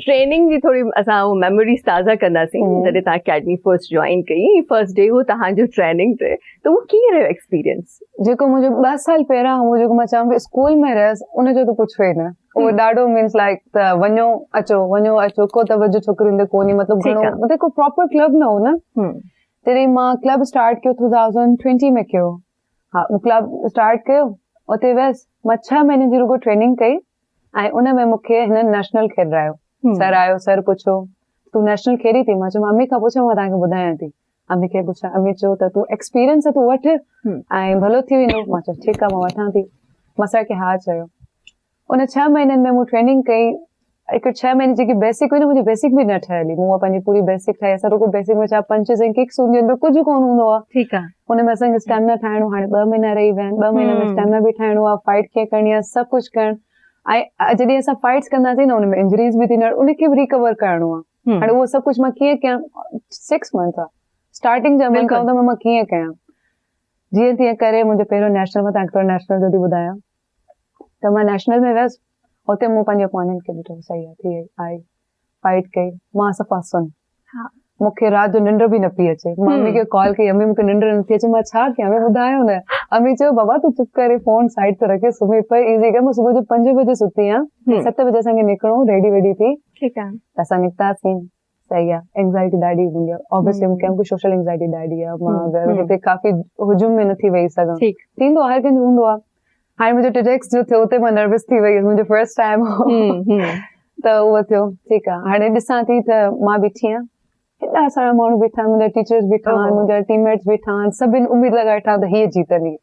Training जी थोड़ी असां memories ताज़ा कंदासीं जॾहिं तव्हां अकेडमी फर्स्ट ज्वाइन कई फर्स्ट डे हो तव्हांजो ट्रेनिंग ते त उहो कीअं रहियो एक्सपीरियंस? जेको मुंहिंजो 2 साल पहिरियां उहो जेको मां चवां पई स्कूल में रहियसि उनजो त पुछो ई न। उहो ॾाढो मीन्स लाइक त वञो अचो को तवजो छोकिरियुनि ते कोन्हे मतिलबु घणो मतलब को प्रॉपर क्लब न हो न। तॾहिं मां क्लब स्टार्ट कयो 2020 में कयो। हा क्लब स्टार्ट कयो उते वियसि मां 6 महीने जी रुगो ट्रेनिंग कई ऐं उन में मूंखे हिन नेशनल खेॾायो। सर आयो सर पुछो तूं नेशनल खेॾी थी? मां चयो अम्मी खां पुछो मां तव्हांखे ॿुधायां थी। अम्मी खे पुछा अम्मी चयो त तूं एक्सपीरियंस तूं वठ ऐं भलो थी वेंदो। मां चयो ठीकु आहे मां वठां थी। मां सर खे हा चयो। उन 6 महीननि में मूं ट्रेनिंग कई। हिकु 6 महीने जेकी बेसिक हुई न मुंहिंजी बेसिक बि न ठहियली। मूं पंहिंजी पूरी बेसिक ठाही। असां रुगो बेसिक में छा पंचिस ऐं किक्स हूंदियूं आहिनि कुझु कोन हूंदो आहे। ठीकु आहे। हुन में असांखे स्टेमिना ठाहिणो हाणे 2 महीना रही विया आहिनि। 2 महीने में स्टेमिना बि ठाहिणो आहे फाइट कीअं करणी आहे सभु कुझु करणु। ऐं जॾहिं असां फाइट्स कंदासीं न हुनमें इंजरीज बि थींदियूं उनखे बि रिकवर करणो आहे। हाणे उहो सभु कुझु मां कीअं कयां 6 मंथ आहे स्टार्टिंग जा मंथ त मां कीअं कयां जीअं तीअं करे मुंहिंजो पहिरियों नेशनल में तव्हांखे थोरो नेशनल जो थी ॿुधायां त मां नेशनल में वियसि। हुते मूं पंहिंजे अपोनेंट खे ॾिठो सही आहे थी आई फाइट कई मां सफ़ा सुन। मूंखे राति जो निंड बि न पई अचे। मां अम्मी खे कॉल कई अम्मी मूंखे निंड नथी अचे मां छा कयां? अम्मी ॿुधायो न। अम्मी चयो बाबा तूं चुप करे फोन साइड ते रखे सुम्ही पई इज़ी कर। मां सुबुह जो 5 बजे सुती आहियां 7 बजे असांखे निकिरणो रेडी वेडी थी। ठीकु आहे। त असां निकितासीं। सही आहे एंग्जाइटी ॾाढी हूंदी आहे ऑब्वियसली मूंखे सोशल एंग्जाइटी ॾाढी आहे। मां अगरि हुते काफ़ी हुजुम में नथी वेही सघां थींदो आहे हर कंहिंजो हूंदो आहे। हाणे मुंहिंजो टेडेक्स जो थियो हुते मां नर्वस थी वई मुंहिंजो फर्स्ट टाइम हो त उहो थियो। ठीकु आहे हाणे ॾिसां थी त मां बीठी आहियां हेॾा सारा माण्हू बीठा आहिनि मुंहिंजा टीचर्स बीठा आहिनि मुंहिंजा टीममेट्स बीठा आहिनि सभिनि उमेद लॻाए वेठा त हीअ जीतंदी।